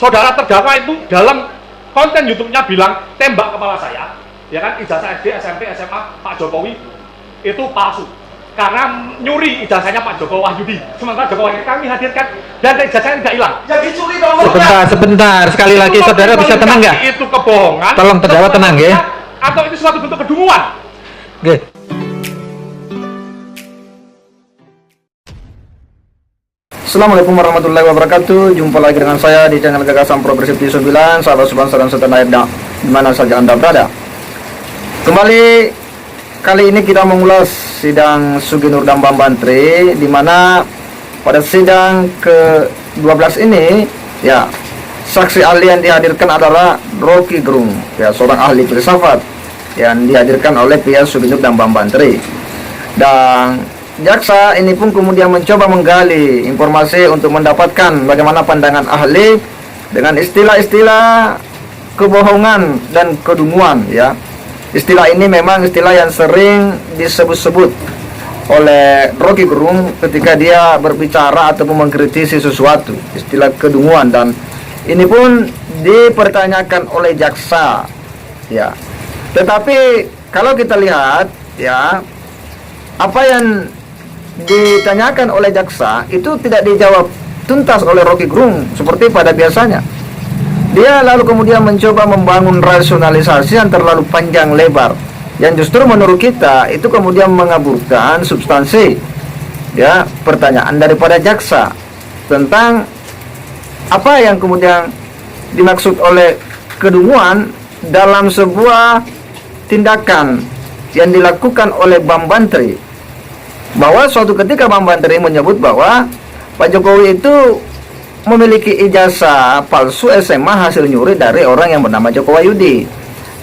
Saudara terdakwa itu dalam konten YouTube-nya bilang tembak kepala saya, ya kan, ijazah SD, SMP, SMA Pak Jokowi itu palsu karena nyuri ijazahnya Pak Joko Wahyudi. Sementara Joko Wahyudi kami hadirkan dan ijazahnya tidak hilang. Yang dicuri dong. Sebentar, sekali lagi saudara bisa tenang nggak? Itu kebohongan. Tolong terdakwa tenang ya. Atau itu suatu bentuk kedunguan. Oke. Assalamualaikum warahmatullahi wabarakatuh. Jumpa lagi dengan saya di channel Gagasan Progresif di 9. Sahabat sebangsa dan setanah air di mana saja Anda berada. Kembali kali ini kita mengulas sidang Sugi Nurdam Bambantri, di mana pada sidang ke-12 ini ya saksi ahli yang dihadirkan adalah Rocky Gerung, ya seorang ahli filsafat yang dihadirkan oleh pihak Sugi Nurdam Bambantri. Dan jaksa ini pun kemudian mencoba menggali informasi untuk mendapatkan bagaimana pandangan ahli dengan istilah-istilah kebohongan dan kedunguan, ya. Istilah ini memang istilah yang sering disebut-sebut oleh Rocky Gerung ketika dia berbicara ataupun mengkritisi sesuatu, istilah kedunguan, dan ini pun dipertanyakan oleh jaksa, ya. Tetapi kalau kita lihat, ya, apa yang ditanyakan oleh jaksa itu tidak dijawab tuntas oleh Rocky Gerung seperti pada biasanya. Dia lalu kemudian mencoba membangun rasionalisasi yang terlalu panjang lebar, yang justru menurut kita itu kemudian mengaburkan substansi, ya, pertanyaan daripada jaksa tentang apa yang kemudian dimaksud oleh kedunguan dalam sebuah tindakan yang dilakukan oleh Bambantri. Bahwa suatu ketika Bambantri menyebut bahwa Pak Jokowi itu memiliki ijazah palsu SMA hasil nyuri dari orang yang bernama Joko Wahyudi.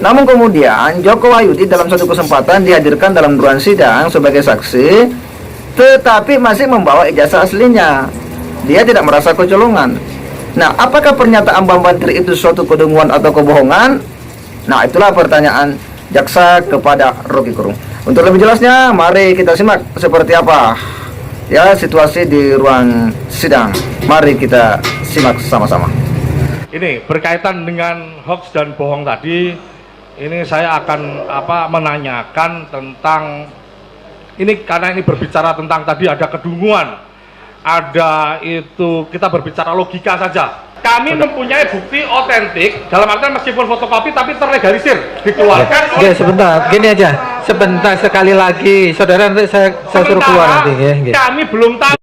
Namun kemudian Joko Wahyudi dalam satu kesempatan dihadirkan dalam ruang sidang sebagai saksi, tetapi masih membawa ijazah aslinya. Dia tidak merasa kecolongan. Nah, apakah pernyataan Bambantri itu suatu kedunguan atau kebohongan? Nah, itulah pertanyaan jaksa kepada Rocky Gerung. Untuk lebih jelasnya, mari kita simak seperti apa ya situasi di ruang sidang. Mari kita simak sama-sama. Ini berkaitan dengan hoax dan bohong tadi, ini saya akan menanyakan tentang ini, karena ini berbicara tentang tadi ada kedunguan, ada itu, kita berbicara logika saja. Kami mempunyai bukti otentik, dalam artian meskipun fotokopi tapi terlegalisir, dikeluarkan. Oke, sebentar, gini aja, sebentar, sekali lagi, saudara, nanti saya suruh keluar nanti ya. Kami belum tahu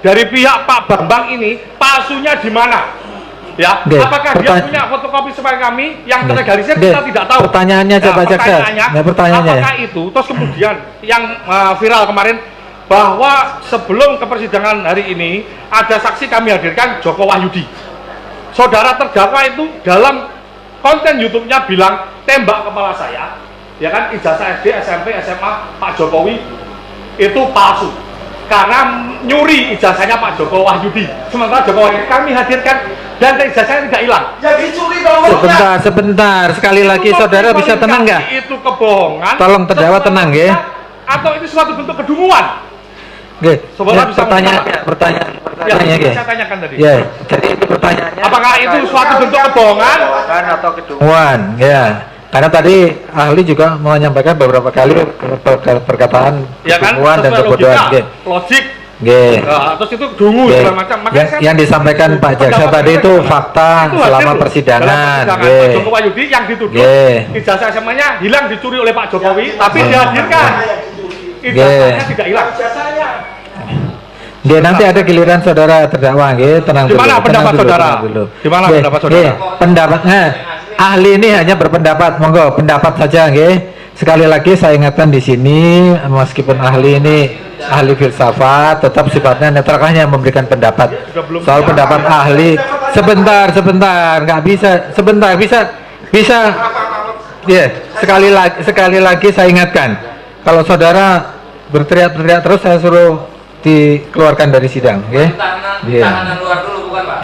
dari pihak Pak Bambang ini palsunya di mana, ya. Apakah dia punya fotokopi supaya kami yang terlegalisir, kita tidak tahu. Pertanyaannya coba jaksa. Pertanyaannya apakah itu, terus kemudian yang viral kemarin bahwa sebelum ke persidangan hari ini ada saksi kami hadirkan Joko Wahyudi. Saudara terdakwa itu dalam konten YouTube-nya bilang tembak kepala saya, ya kan, ijazah SD, SMP, SMA Pak Jokowi itu palsu karena nyuri ijazahnya Pak Joko Wahyudi. Sementara Joko Wahyudi kami hadirkan dan ijazahnya tidak hilang. Yang dicuri dong. Sebentar, sekali lagi saudara bisa tenang nggak? Itu kebohongan. Tolong terdakwa tenang ya. Atau itu suatu bentuk kedunguan. Oke, ya, pertanyaannya ya, saya tanyakan tadi. Ya, jadi itu pertanyaannya. Apakah itu suatu bentuk kebohongan atau kedunguan? Ya, karena tadi ahli juga menyampaikan beberapa kali perkataan ya kan, kedunguan dan kebodohan. Logik. Nah, terus itu dungu segala macam. Yang disampaikan Pak Jaksa tadi itu fakta itu selama persidangan. Pak Joko Wahyudi yang dituduh ijazah SMA-nya hilang dicuri oleh Pak Jokowi, tapi dihadirkan ijazahnya tidak hilang. Nanti ada giliran saudara terdakwa, tenang dulu. Gimana pendapat saudara? Gimana pendapat saudara? Pendapatnya ahli ini hanya berpendapat, monggo pendapat saja, Sekali lagi saya ingatkan di sini, meskipun ahli ini ahli filsafat, tetap sifatnya netral, hanya memberikan pendapat. Soal pendapat ahli, sebentar, nggak bisa, sebentar, bisa, ya. Sekali lagi saya ingatkan, kalau saudara berteriak-teriak terus, saya suruh dikeluarkan dari sidang, Tahanan luar dulu, bukan Pak?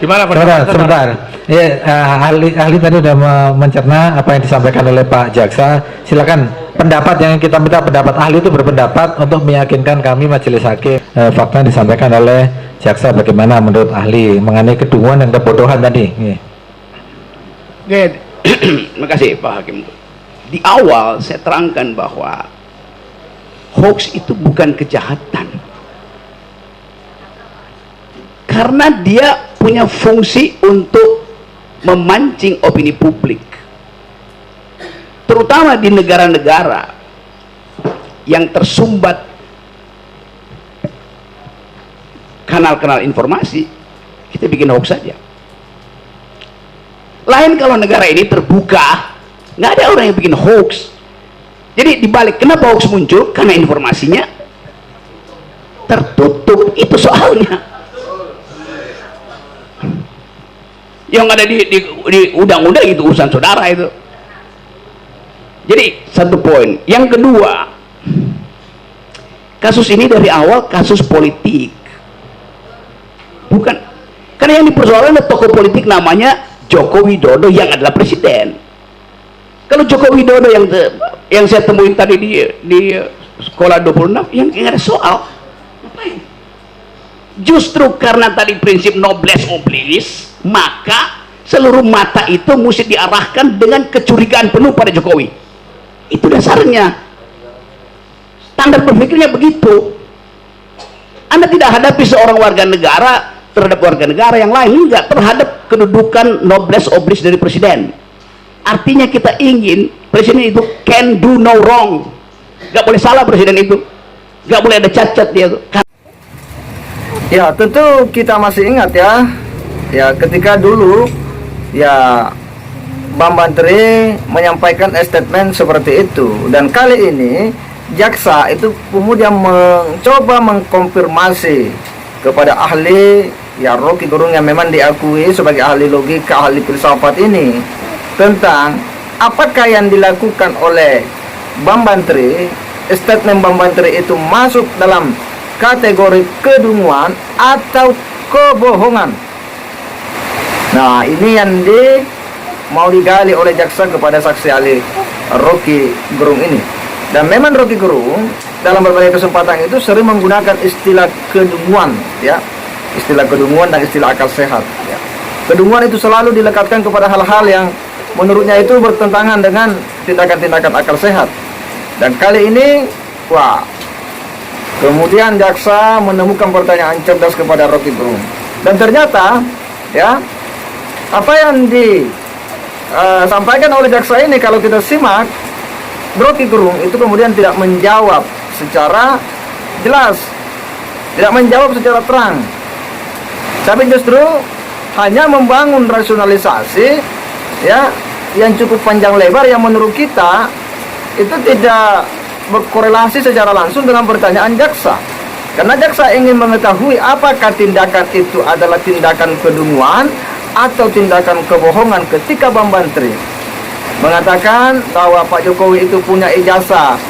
Gimana Sebentar, pendapat? sebentar. Ya, ahli tadi sudah mencerna apa yang disampaikan oleh Pak Jaksa. Silakan pendapat yang kita minta, pendapat ahli itu berpendapat untuk meyakinkan kami majelis hakim fakta yang disampaikan oleh Jaksa bagaimana menurut ahli mengenai kedunguan dan kebodohan tadi. Oke, terima kasih Pak Hakim. Di awal saya terangkan bahwa hoax itu bukan kejahatan, karena dia punya fungsi untuk memancing opini publik, terutama di negara-negara yang tersumbat kanal-kanal informasi. Kita bikin hoax saja. Lain kalau negara ini terbuka, nggak ada orang yang bikin hoax. Jadi dibalik, kenapa hoax muncul? Karena informasinya tertutup, itu soalnya. Yang ada di undang-undang itu urusan saudara itu. Jadi satu poin. Yang kedua, kasus ini dari awal kasus politik, bukan, karena yang dipersoalkan adalah tokoh politik namanya Joko Widodo yang adalah presiden. Kalau Joko Widodo yang saya temuin tadi di sekolah 26 yang nggak ada soal, ngapain? Justru karena tadi prinsip noblesse oblige, maka seluruh mata itu mesti diarahkan dengan kecurigaan penuh pada Jokowi. Itu dasarnya, standar berpikirnya begitu. Anda tidak hadapi seorang warga negara terhadap warga negara yang lain, enggak, terhadap kedudukan noblesse oblige dari presiden. Artinya kita ingin presiden itu can do no wrong, nggak boleh salah presiden itu, nggak boleh ada cacat dia tuh. Ya, tentu kita masih ingat ya ketika dulu ya Bambang Tri menyampaikan statement seperti itu, dan kali ini jaksa itu kemudian mencoba mengkonfirmasi kepada ahli ya Rocky Gerung yang memang diakui sebagai ahli logika, ahli filsafat ini, tentang apakah yang dilakukan oleh Bambang Tri, statement Bambang Tri itu masuk dalam kategori kedunguan atau kebohongan. Nah, ini yang mau digali oleh jaksa kepada saksi ahli Rocky Gerung ini. Dan memang Rocky Gerung dalam berbagai kesempatan itu sering menggunakan istilah kedunguan, ya, istilah kedunguan dan istilah akal sehat. Ya. Kedunguan itu selalu dilekatkan kepada hal-hal yang menurutnya itu bertentangan dengan tindakan-tindakan akal sehat. Dan kali ini, wah, kemudian jaksa menemukan pertanyaan cerdas kepada Rocky Gerung. Dan ternyata, ya, apa yang disampaikan oleh jaksa ini kalau kita simak, Rocky Gerung itu kemudian tidak menjawab secara jelas, tidak menjawab secara terang, tapi justru hanya membangun rasionalisasi, ya, yang cukup panjang lebar yang menurut kita itu tidak berkorelasi secara langsung dengan pertanyaan jaksa. Karena jaksa ingin mengetahui apakah tindakan itu adalah tindakan kedunguan atau tindakan kebohongan ketika Bambang Tri mengatakan bahwa Pak Jokowi itu punya ijazah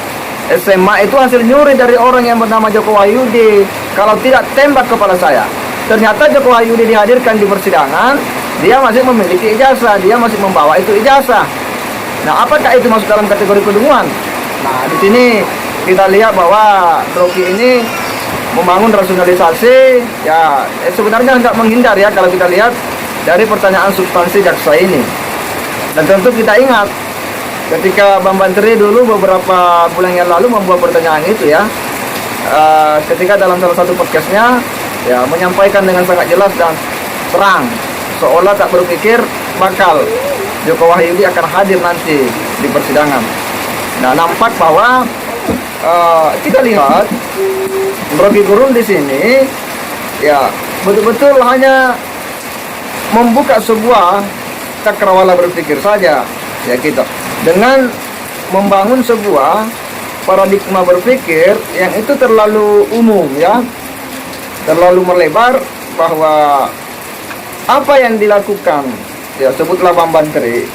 SMA itu hasil nyuri dari orang yang bernama Joko Wahyudi. Kalau tidak, tembak kepala saya. Ternyata Joko Wahyudi dihadirkan di persidangan, dia masih memiliki ijazah, dia masih membawa itu ijazah. Nah, apakah itu masuk dalam kategori kedunguan? Nah, di sini kita lihat bahwa Rocky ini membangun rasionalisasi, ya, sebenarnya nggak menghindar ya kalau kita lihat dari pertanyaan substansi jaksa ini. Dan tentu kita ingat ketika Bambang Tri dulu beberapa bulan yang lalu membuat pertanyaan itu ya, ketika dalam salah satu podcastnya ya menyampaikan dengan sangat jelas dan terang, seolah tak berpikir bakal Joko Wahyudi akan hadir nanti di persidangan. Nah, nampak bahwa kita lihat Rocky Gerung di sini ya betul-betul hanya membuka sebuah cakrawala berpikir saja ya kita, dengan membangun sebuah paradigma berpikir yang itu terlalu umum ya, terlalu melebar, bahwa apa yang dilakukan ya sebutlah Bambang Tri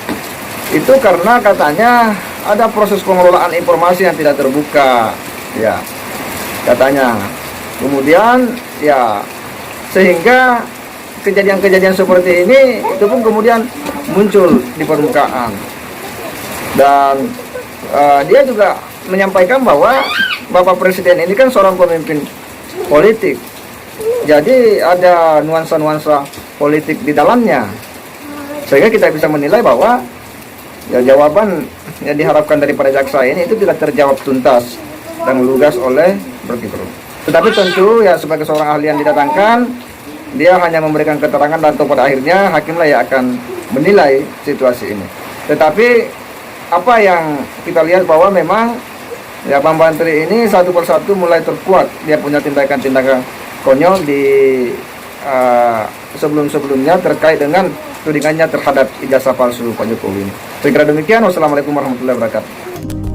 itu karena katanya ada proses pengelolaan informasi yang tidak terbuka ya katanya, kemudian ya sehingga kejadian-kejadian seperti ini itu pun kemudian muncul di permukaan. Dan dia juga menyampaikan bahwa Bapak Presiden ini kan seorang pemimpin politik. Jadi ada nuansa-nuansa politik di dalamnya. Sehingga kita bisa menilai bahwa ya, jawaban yang diharapkan daripada jaksa ini itu tidak terjawab tuntas dan lugas oleh Rocky Gerung. Tetapi tentu ya sebagai seorang ahli yang didatangkan, dia hanya memberikan keterangan dan pada akhirnya hakimlah yang akan menilai situasi ini. Tetapi apa yang kita lihat bahwa memang ya Bang Bantri ini satu persatu mulai terkuat. Dia punya tindakan-tindakan konyol di sebelum-sebelumnya terkait dengan tudingannya terhadap ijazah palsu Pak Jokowi ini. Saya kira demikian. Wassalamualaikum warahmatullahi wabarakatuh.